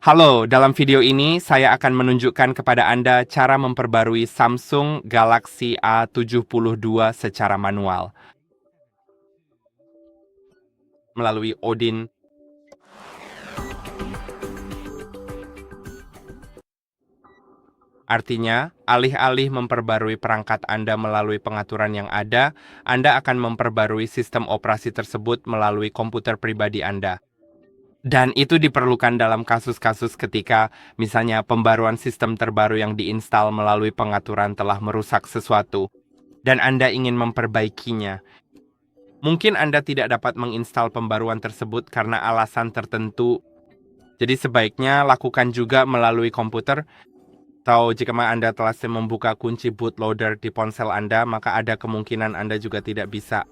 Halo, dalam video ini saya akan menunjukkan kepada Anda cara memperbarui Samsung Galaxy A72 secara manual melalui Odin. Artinya, alih-alih memperbarui perangkat Anda melalui pengaturan yang ada, Anda akan memperbarui sistem operasi tersebut melalui komputer pribadi Anda. Dan itu diperlukan dalam kasus-kasus ketika, misalnya, pembaruan sistem terbaru yang diinstal melalui pengaturan telah merusak sesuatu, dan Anda ingin memperbaikinya. Mungkin Anda tidak dapat menginstal pembaruan tersebut karena alasan tertentu. Jadi sebaiknya lakukan juga melalui komputer, atau jika Anda telah membuka kunci bootloader di ponsel Anda, maka ada kemungkinan Anda juga tidak bisa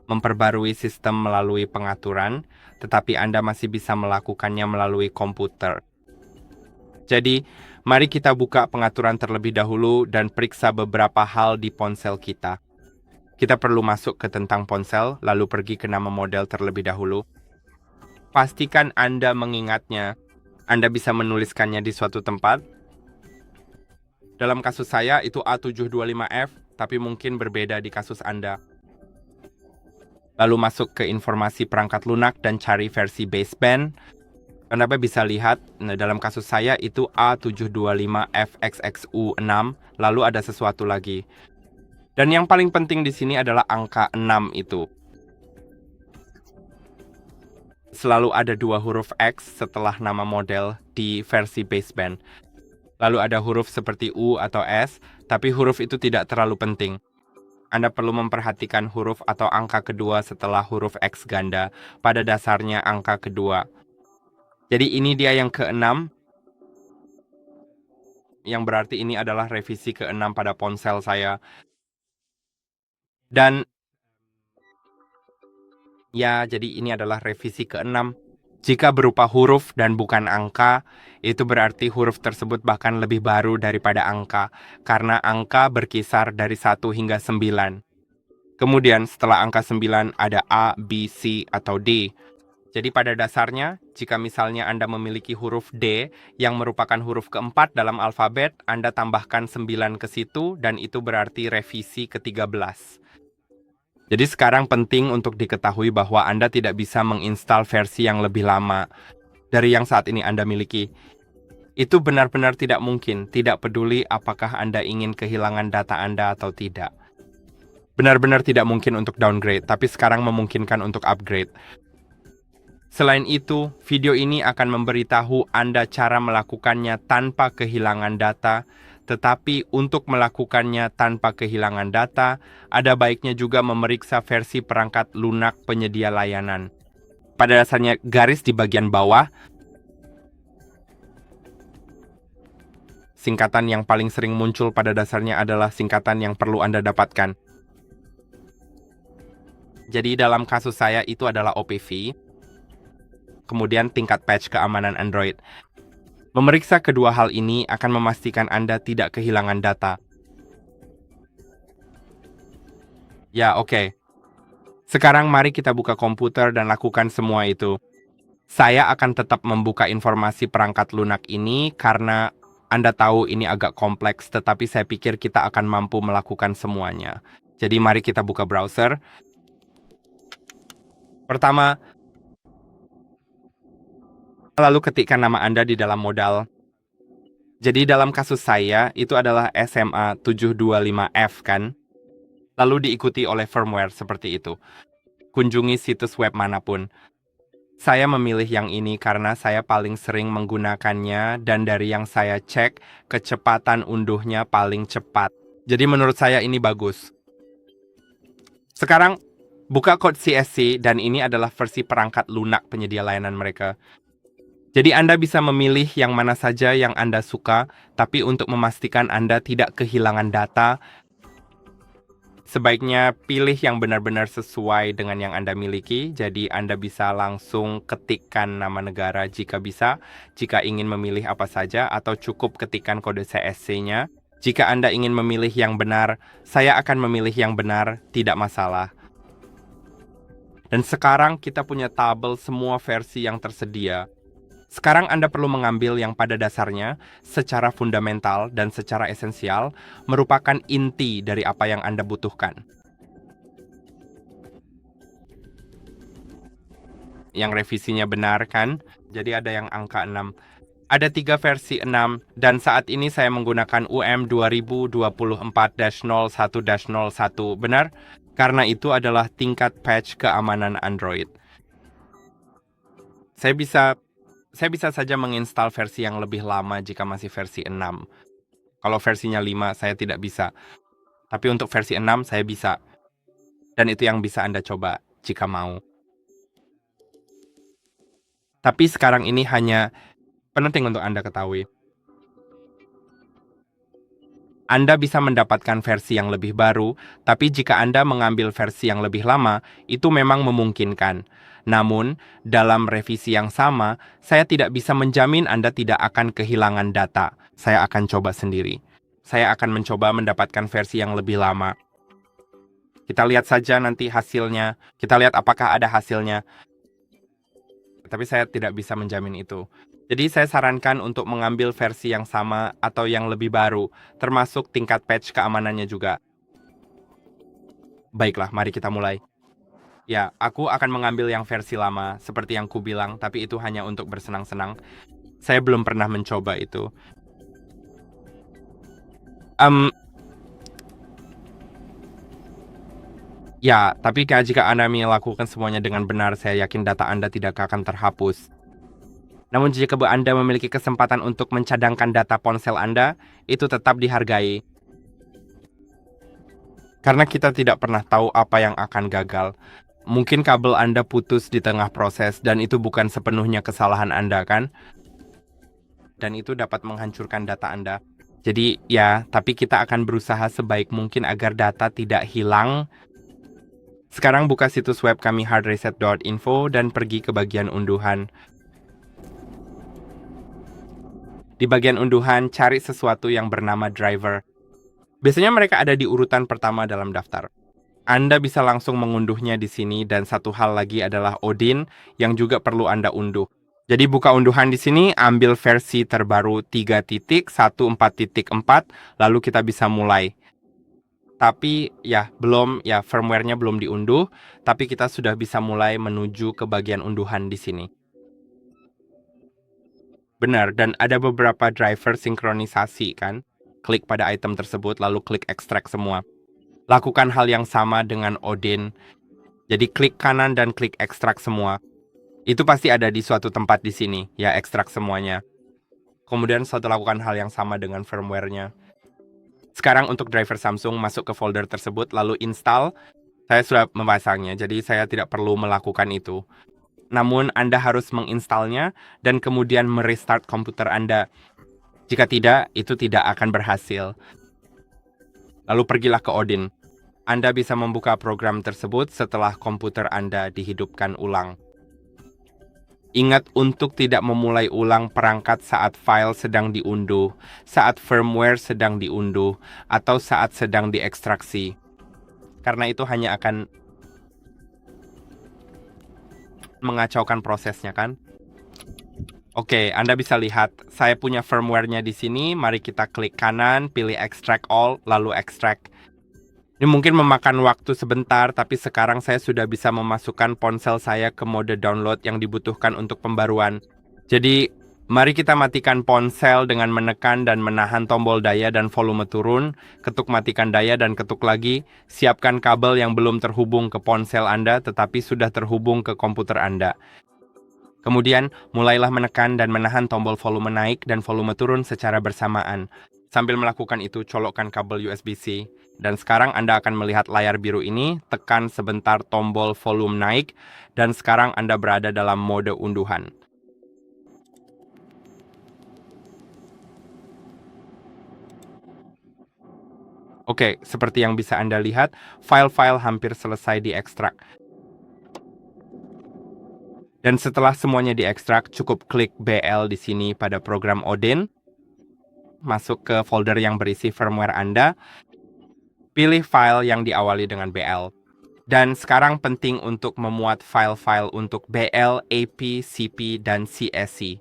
memperbarui sistem melalui pengaturan, tetapi Anda masih bisa melakukannya melalui komputer. Jadi, mari kita buka pengaturan terlebih dahulu dan periksa beberapa hal di ponsel kita. Kita perlu masuk ke tentang ponsel, lalu pergi ke nama model terlebih dahulu. Pastikan Anda mengingatnya. Anda bisa menuliskannya di suatu tempat. Dalam kasus saya, itu A725F, tapi mungkin berbeda di kasus Anda. Lalu masuk ke informasi perangkat lunak dan cari versi baseband. Anda bisa lihat, dalam kasus saya itu A725FXXU6, lalu ada sesuatu lagi. Dan yang paling penting di sini adalah angka 6 itu. Selalu ada 2 huruf X setelah nama model di versi baseband. Lalu ada huruf seperti U atau S, tapi huruf itu tidak terlalu penting. Anda perlu memperhatikan huruf atau angka kedua setelah huruf X ganda, pada dasarnya angka kedua. Jadi ini dia yang ke-6, yang berarti ini adalah revisi ke-6 pada ponsel saya. Dan ya, jadi ini adalah revisi ke-6. Jika berupa huruf dan bukan angka, itu berarti huruf tersebut bahkan lebih baru daripada angka, karena angka berkisar dari 1 hingga 9. Kemudian setelah angka 9 ada A, B, C, atau D. Jadi pada dasarnya, jika misalnya Anda memiliki huruf D yang merupakan huruf keempat dalam alfabet, Anda tambahkan 9 ke situ dan itu berarti revisi ke-13. Jadi sekarang penting untuk diketahui bahwa Anda tidak bisa menginstal versi yang lebih lama dari yang saat ini Anda miliki. Itu benar-benar tidak mungkin, tidak peduli apakah Anda ingin kehilangan data Anda atau tidak. Benar-benar tidak mungkin untuk downgrade, tapi sekarang memungkinkan untuk upgrade. Selain itu, video ini akan memberitahu Anda cara melakukannya tanpa kehilangan data, tetapi untuk melakukannya tanpa kehilangan data, ada baiknya juga memeriksa versi perangkat lunak penyedia layanan. Pada dasarnya, garis di bagian bawah, singkatan yang paling sering muncul pada dasarnya adalah singkatan yang perlu Anda dapatkan. Jadi dalam kasus saya itu adalah OPV, kemudian tingkat patch keamanan Android. Memeriksa kedua hal ini akan memastikan Anda tidak kehilangan data. Ya, oke. Sekarang mari kita buka komputer dan lakukan semua itu. Saya akan tetap membuka informasi perangkat lunak ini karena Anda tahu ini agak kompleks, tetapi saya pikir kita akan mampu melakukan semuanya. Jadi mari kita buka browser. Pertama, lalu ketikkan nama Anda di dalam modal. Jadi dalam kasus saya, itu adalah SMA 725F kan? Lalu diikuti oleh firmware seperti itu. Kunjungi situs web manapun. Saya memilih yang ini karena saya paling sering menggunakannya dan dari yang saya cek, kecepatan unduhnya paling cepat. Jadi menurut saya ini bagus. Sekarang, buka kode CSC dan ini adalah versi perangkat lunak penyedia layanan mereka. Jadi Anda bisa memilih yang mana saja yang Anda suka, tapi untuk memastikan Anda tidak kehilangan data, sebaiknya pilih yang benar-benar sesuai dengan yang Anda miliki. Jadi Anda bisa langsung ketikkan nama negara jika bisa, jika ingin memilih apa saja, atau cukup ketikkan kode CSC-nya. Jika Anda ingin memilih yang benar, saya akan memilih yang benar, tidak masalah. Dan sekarang kita punya tabel semua versi yang tersedia. Sekarang Anda perlu mengambil yang pada dasarnya, secara fundamental dan secara esensial, merupakan inti dari apa yang Anda butuhkan. Yang revisinya benar kan? Jadi ada yang angka 6. Ada 3 versi 6, dan saat ini saya menggunakan UM 2024-01-01, benar? Karena itu adalah tingkat patch keamanan Android. Saya bisa saja menginstal versi yang lebih lama jika masih versi 6. Kalau versinya 5, saya tidak bisa. Tapi untuk versi 6, saya bisa. Dan itu yang bisa Anda coba jika mau. Tapi sekarang ini hanya penting untuk Anda ketahui. Anda bisa mendapatkan versi yang lebih baru, tapi jika Anda mengambil versi yang lebih lama, itu memang memungkinkan. Namun, dalam revisi yang sama, saya tidak bisa menjamin Anda tidak akan kehilangan data. Saya akan coba sendiri. Saya akan mencoba mendapatkan versi yang lebih lama. Kita lihat saja nanti hasilnya. Kita lihat apakah ada hasilnya. Tapi saya tidak bisa menjamin itu. Jadi saya sarankan untuk mengambil versi yang sama atau yang lebih baru, termasuk tingkat patch keamanannya juga. Baiklah, mari kita mulai. Ya, aku akan mengambil yang versi lama, seperti yang ku bilang, tapi itu hanya untuk bersenang-senang. Saya belum pernah mencoba itu. Ya, tapi jika Anda melakukan semuanya dengan benar, saya yakin data Anda tidak akan terhapus. Namun jika Anda memiliki kesempatan untuk mencadangkan data ponsel Anda, itu tetap dihargai. Karena kita tidak pernah tahu apa yang akan gagal. Mungkin kabel Anda putus di tengah proses, dan itu bukan sepenuhnya kesalahan Anda, kan? Dan itu dapat menghancurkan data Anda. Jadi, ya, tapi kita akan berusaha sebaik mungkin agar data tidak hilang. Sekarang buka situs web kami hardreset.info dan pergi ke bagian unduhan. Di bagian unduhan, cari sesuatu yang bernama driver. Biasanya mereka ada di urutan pertama dalam daftar. Anda bisa langsung mengunduhnya di sini, dan satu hal lagi adalah Odin yang juga perlu Anda unduh. Jadi buka unduhan di sini, ambil versi terbaru 3.14.4, lalu kita bisa mulai. Tapi ya firmware-nya belum diunduh, tapi kita sudah bisa mulai menuju ke bagian unduhan di sini. Benar, dan ada beberapa driver sinkronisasi kan? Klik pada item tersebut, lalu klik ekstrak semua. Lakukan hal yang sama dengan Odin. Jadi klik kanan dan klik ekstrak semua. Itu pasti ada di suatu tempat di sini, ya ekstrak semuanya. Kemudian setelah lakukan hal yang sama dengan firmware-nya. Sekarang untuk driver Samsung, masuk ke folder tersebut, lalu install. Saya sudah memasangnya, jadi saya tidak perlu melakukan itu. Namun Anda harus menginstalnya dan kemudian merestart komputer Anda. Jika tidak, itu tidak akan berhasil. Lalu pergilah ke Odin. Anda bisa membuka program tersebut setelah komputer Anda dihidupkan ulang. Ingat untuk tidak memulai ulang perangkat saat file sedang diunduh, saat firmware sedang diunduh, atau saat sedang diekstraksi. Karena itu hanya akan mengacaukan prosesnya, kan? Oke, Anda bisa lihat, saya punya firmware-nya di sini. Mari kita klik kanan, pilih extract all, lalu extract. Ini mungkin memakan waktu sebentar, tapi sekarang saya sudah bisa memasukkan ponsel saya ke mode download yang dibutuhkan untuk pembaruan. Jadi, mari kita matikan ponsel dengan menekan dan menahan tombol daya dan volume turun, ketuk matikan daya dan ketuk lagi, siapkan kabel yang belum terhubung ke ponsel Anda tetapi sudah terhubung ke komputer Anda. Kemudian, mulailah menekan dan menahan tombol volume naik dan volume turun secara bersamaan. Sambil melakukan itu, colokkan kabel USB-C. Dan sekarang Anda akan melihat layar biru ini, tekan sebentar tombol volume naik, dan sekarang Anda berada dalam mode unduhan. Oke, seperti yang bisa Anda lihat, file-file hampir selesai diekstrak. Dan setelah semuanya diekstrak, cukup klik BL di sini pada program Odin. Masuk ke folder yang berisi firmware Anda. Pilih file yang diawali dengan BL. Dan sekarang penting untuk memuat file-file untuk BL, AP, CP, dan CSC.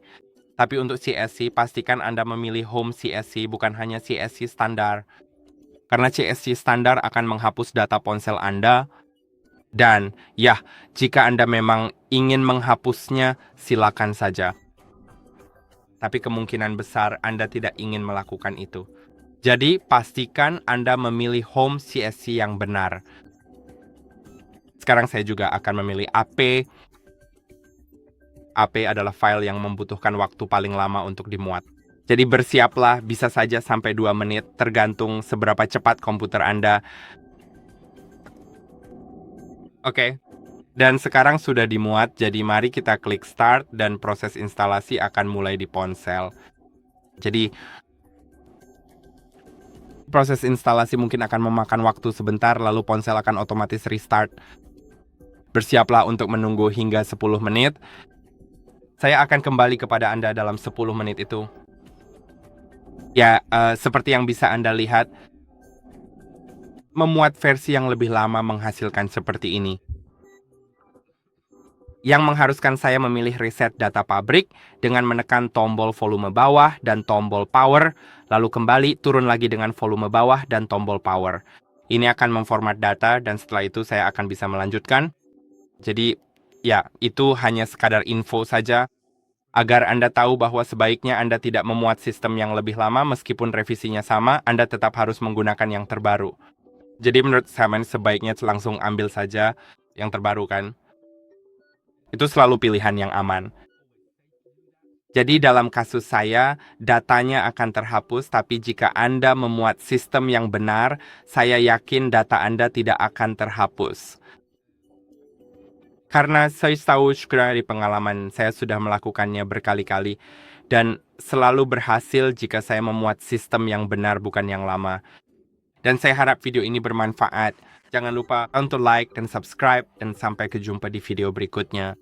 Tapi untuk CSC, pastikan Anda memilih Home CSC, bukan hanya CSC standar. Karena CSC standar akan menghapus data ponsel Anda. Dan, ya, jika Anda memang ingin menghapusnya, silakan saja. Tapi kemungkinan besar Anda tidak ingin melakukan itu. Jadi, pastikan Anda memilih Home CSC yang benar. Sekarang saya juga akan memilih AP. AP adalah file yang membutuhkan waktu paling lama untuk dimuat. Jadi bersiaplah, bisa saja sampai 2 menit, tergantung seberapa cepat komputer Anda. Oke. Dan sekarang sudah dimuat, jadi mari kita klik Start dan proses instalasi akan mulai di ponsel. Jadi, proses instalasi mungkin akan memakan waktu sebentar, lalu ponsel akan otomatis restart. Bersiaplah untuk menunggu hingga 10 menit. Saya akan kembali kepada Anda dalam 10 menit itu. Ya, seperti yang bisa Anda lihat, memuat versi yang lebih lama menghasilkan seperti ini. Yang mengharuskan saya memilih reset data pabrik dengan menekan tombol volume bawah dan tombol power, lalu kembali turun lagi dengan volume bawah dan tombol power. Ini akan memformat data dan setelah itu saya akan bisa melanjutkan. Jadi, ya, itu hanya sekadar info saja, agar Anda tahu bahwa sebaiknya Anda tidak memuat sistem yang lebih lama meskipun revisinya sama, Anda tetap harus menggunakan yang terbaru. Jadi menurut saya sebaiknya langsung ambil saja yang terbaru kan. Itu selalu pilihan yang aman. Jadi dalam kasus saya, datanya akan terhapus, tapi jika Anda memuat sistem yang benar, saya yakin data Anda tidak akan terhapus. Karena saya tahu dari pengalaman, saya sudah melakukannya berkali-kali, dan selalu berhasil jika saya memuat sistem yang benar bukan yang lama. Dan saya harap video ini bermanfaat. Jangan lupa untuk like dan subscribe, dan sampai jumpa di video berikutnya.